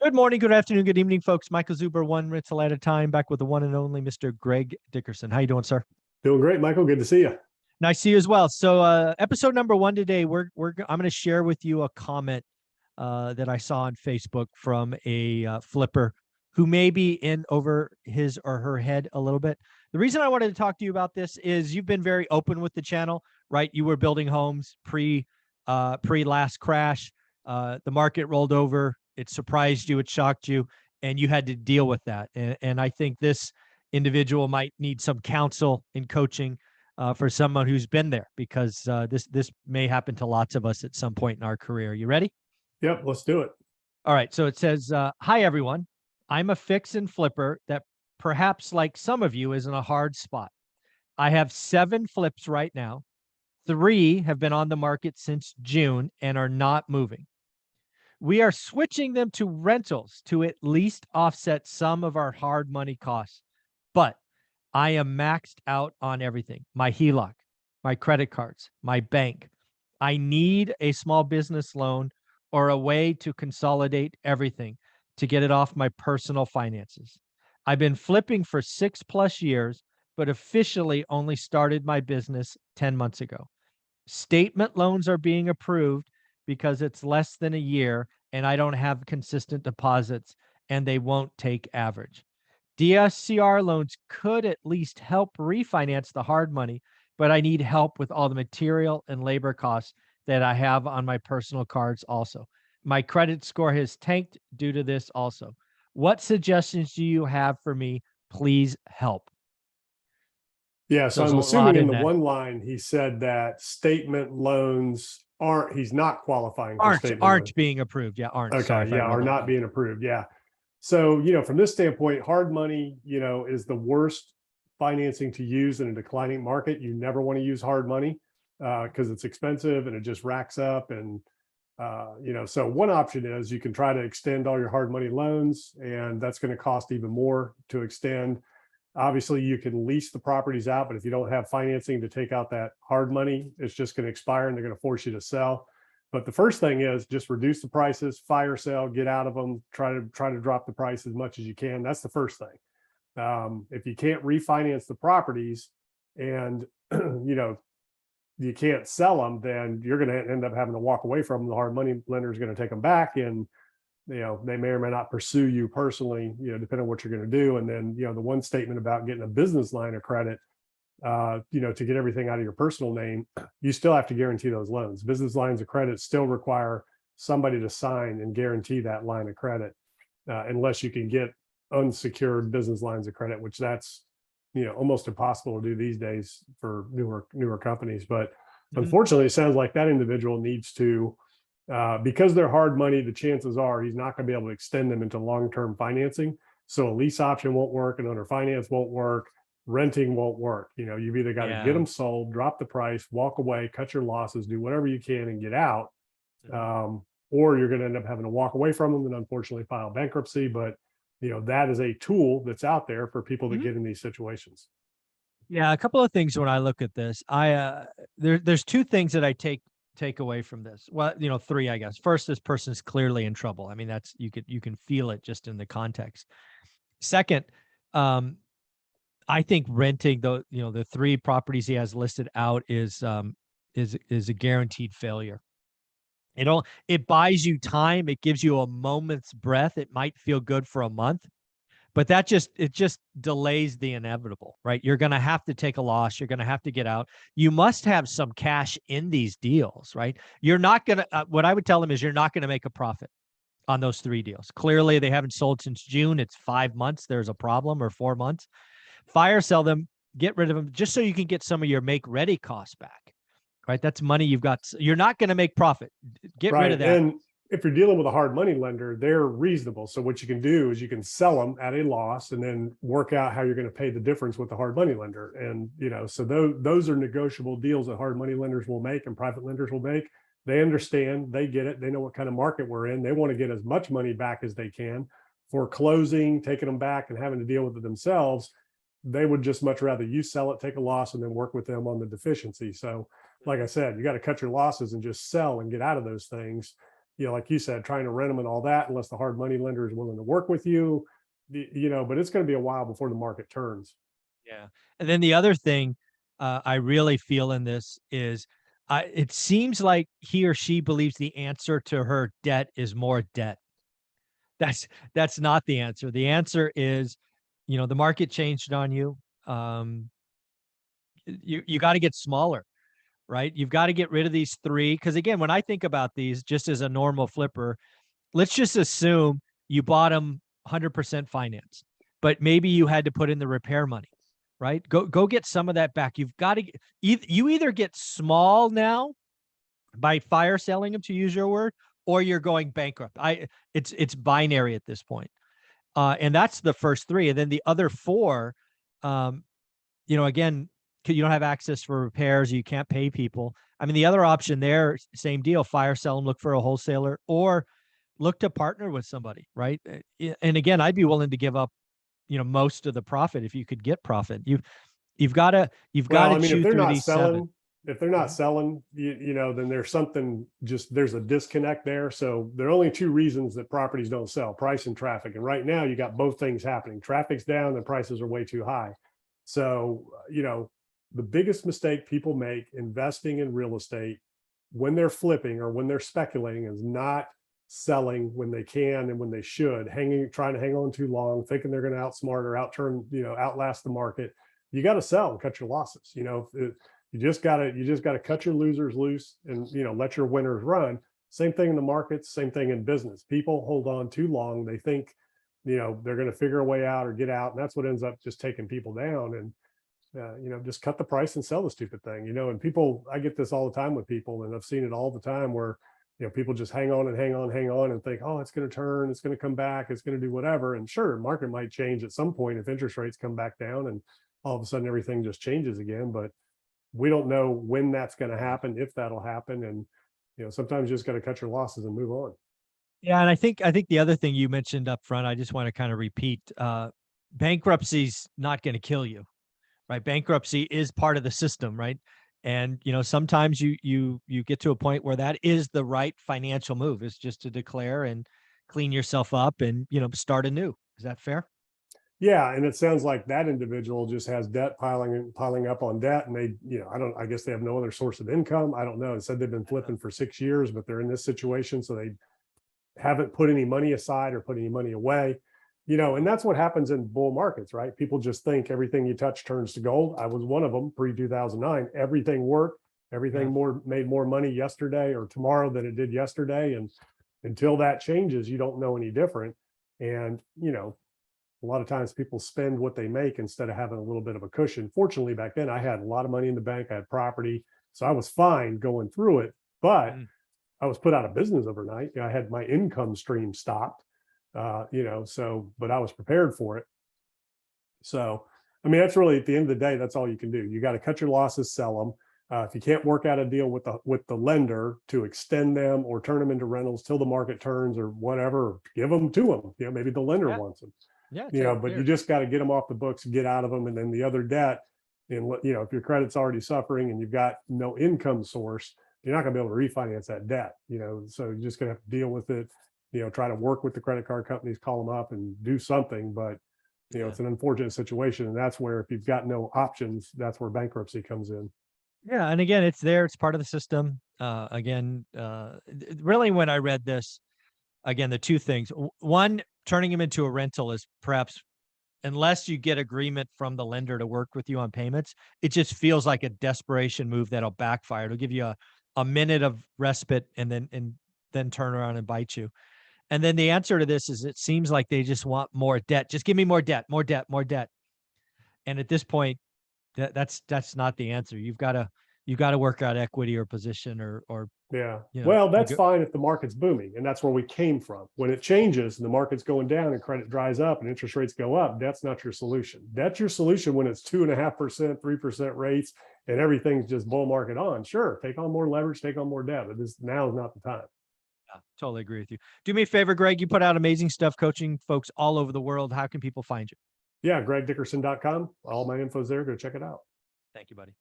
Good morning, good afternoon, good evening, folks. Michael Zuber, one rental at a time, back with the one and only Mr. Greg Dickerson. How you doing, sir? Doing great, Michael. Good to see you. Nice to see you as well. So, episode number one today, I'm going to share with you a comment that I saw on Facebook from a flipper who may be in over his or her head a little bit. The reason I wanted to talk to you about this is you've been very open with the channel, right? You were building homes pre last crash. The market rolled over. It surprised you. It shocked you, and you had to deal with that. And I think this individual might need some counsel and coaching for someone who's been there, because this may happen to lots of us at some point in our career. You ready? Yep, let's do it. All right. So it says, hi, everyone. I'm a fix and flipper that perhaps, like some of you, is in a hard spot. I have 7 flips right now. 3 have been on the market since June and are not moving. We are switching them to rentals to at least offset some of our hard money costs. But I am maxed out on everything: my HELOC, my credit cards, my bank. I need a small business loan or a way to consolidate everything to get it off my personal finances. I've been flipping for 6+ years, but officially only started my business 10 months ago. Statement loans are being approved because it's less than a year and I don't have consistent deposits, and they won't take average. DSCR loans could at least help refinance the hard money, but I need help with all the material and labor costs that I have on my personal cards also. My credit score has tanked due to this also. What suggestions do you have for me? Please help. Yeah, so There's I'm a assuming lot in in the that. one line he said that statement loans he's not qualifying for statement loans. Aren't being approved. Yeah, aren't. Okay, Sorry if I yeah, read are that not wrong. being approved. Yeah. So, from this standpoint, hard money, is the worst financing to use in a declining market. You never want to use hard money because it's expensive and it just racks up. And, so one option is you can try to extend all your hard money loans, and that's going to cost even more to extend. Obviously, you can lease the properties out, but if you don't have financing to take out that hard money, it's just going to expire and they're going to force you to sell. But the first thing is just reduce the prices, fire sale, get out of them, try to drop the price as much as you can. That's the first thing. If you can't refinance the properties and you can't sell them, then you're going to end up having to walk away from them. The hard money lender is going to take them back, and they may or may not pursue you personally, depending on what you're going to do. And then, the one statement about getting a business line of credit, to get everything out of your personal name, you still have to guarantee those loans. Business lines of credit still require somebody to sign and guarantee that line of credit, unless you can get unsecured business lines of credit, which that's, almost impossible to do these days for newer companies. But unfortunately, it sounds like that individual needs to, because they're hard money, the chances are he's not going to be able to extend them into long-term financing. So a lease option won't work, and owner finance won't work, renting won't work. You've either got to get them sold, drop the price, walk away, cut your losses, do whatever you can and get out. Or you're going to end up having to walk away from them and unfortunately file bankruptcy. But that is a tool that's out there for people that get in these situations. Yeah, a couple of things when I look at this. There's 2 things that I take away from this. Well, 3, I guess. First, this person's clearly in trouble. I mean, that's you can feel it just in the context. Second, I think renting the 3 properties he has listed out is a guaranteed failure. It buys you time. It gives you a moment's breath. It might feel good for a month, but it just delays the inevitable, right? You're going to have to take a loss. You're going to have to get out. You must have some cash in these deals, right? You're not going to, what I would tell them is you're not going to make a profit on those 3 deals. Clearly, they haven't sold since June. It's 5 months. There's a problem, or 4 months. Fire sell them, get rid of them, just so you can get some of your make-ready costs back, right? That's money you've got. You're not going to make profit. Get rid of that. And if you're dealing with a hard money lender, they're reasonable. So what you can do is you can sell them at a loss and then work out how you're going to pay the difference with the hard money lender. And, so those are negotiable deals that hard money lenders will make and private lenders will make. They understand, they get it. They know what kind of market we're in. They want to get as much money back as they can. For closing, taking them back and having to deal with it themselves, they would just much rather you sell it, take a loss, and then work with them on the deficiency. So like I said, you got to cut your losses and just sell and get out of those things. like you said, trying to rent them and all that, unless the hard money lender is willing to work with you, but it's going to be a while before the market turns. Yeah. And then the other thing I really feel in this is it seems like he or she believes the answer to her debt is more debt. That's not the answer. The answer is, the market changed on you. You got to get smaller, right? You've got to get rid of these three. Because again, when I think about these, just as a normal flipper, let's just assume you bought them 100% finance, but maybe you had to put in the repair money, right? Go get some of that back. You've got to you either get small now by fire selling them, to use your word, or you're going bankrupt. It's binary at this point. And that's the first three. And then the other four, again, you don't have access for repairs, you can't pay people. I mean, the other option there, same deal, fire sell them, look for a wholesaler, or look to partner with somebody, right? And again, I'd be willing to give up, most of the profit if you could get profit. You've got to Well, I mean, chew through these seven. if they're not selling, then there's something, there's a disconnect there. So there are only two reasons that properties don't sell: price and traffic. And right now you got both things happening. Traffic's down and prices are way too high. So, the biggest mistake people make investing in real estate when they're flipping or when they're speculating is not selling when they can and when they should, trying to hang on too long, thinking they're going to outsmart or outlast the market. You got to sell and cut your losses. You just got to cut your losers loose and, let your winners run. Same thing in the markets, same thing in business. People hold on too long. They think, they're going to figure a way out or get out. And that's what ends up just taking people down. And, just cut the price and sell the stupid thing, and people, I get this all the time with people, and I've seen it all the time where, people just hang on and think, oh, it's going to turn, it's going to come back, it's going to do whatever. And sure, market might change at some point if interest rates come back down and all of a sudden everything just changes again. But we don't know when that's going to happen, if that'll happen. And, sometimes you just got to cut your losses and move on. Yeah. And I think the other thing you mentioned up front, I just want to kind of repeat, bankruptcy's not going to kill you. Right. Bankruptcy is part of the system. Right. And, sometimes you get to a point where that is the right financial move, is just to declare and clean yourself up and, start anew. Is that fair? Yeah. And it sounds like that individual just has debt piling up on debt. And they, I guess they have no other source of income. I don't know. It said they've been flipping for 6 years, but they're in this situation. So they haven't put any money aside or put any money away. And that's what happens in bull markets, right? People just think everything you touch turns to gold. I was one of them pre-2009. Everything worked, everything made more money yesterday or tomorrow than it did yesterday. And until that changes, you don't know any different. And, a lot of times people spend what they make instead of having a little bit of a cushion. Fortunately, back then I had a lot of money in the bank. I had property, so I was fine going through it, but I was put out of business overnight. I had my income stream stopped. But I was prepared for it. So, I mean, that's really, at the end of the day, that's all you can do. You got to cut your losses, sell them. If you can't work out a deal with the lender to extend them or turn them into rentals till the market turns or whatever, give them to them. Maybe the lender wants them. Yeah. But you just got to get them off the books, get out of them. And then the other debt, and if your credit's already suffering and you've got no income source, you're not going to be able to refinance that debt. So you're just going to have to deal with it. Try to work with the credit card companies, call them up and do something. But, it's an unfortunate situation. And that's where, if you've got no options, that's where bankruptcy comes in. Yeah. And again, it's part of the system. Really, when I read this, again, the two things: one, turning him into a rental is perhaps, unless you get agreement from the lender to work with you on payments, it just feels like a desperation move that'll backfire. It'll give you a minute of respite and then turn around and bite you. And then the answer to this is, it seems like they just want more debt. Just give me more debt, more debt, more debt. And at this point, that's not the answer. You've got to work out equity or position or yeah. Well, that's fine if the market's booming, and that's where we came from. When it changes and the market's going down and credit dries up and interest rates go up, debt's not your solution. Debt's your solution when it's 2.5%, 3% rates, and everything's just bull market on. Sure, take on more leverage, take on more debt, but now is not the time. Yeah, totally agree with you. Do me a favor, Greg. You put out amazing stuff coaching folks all over the world. How can people find you? Yeah, gregdickerson.com. All my info's there. Go check it out. Thank you, buddy.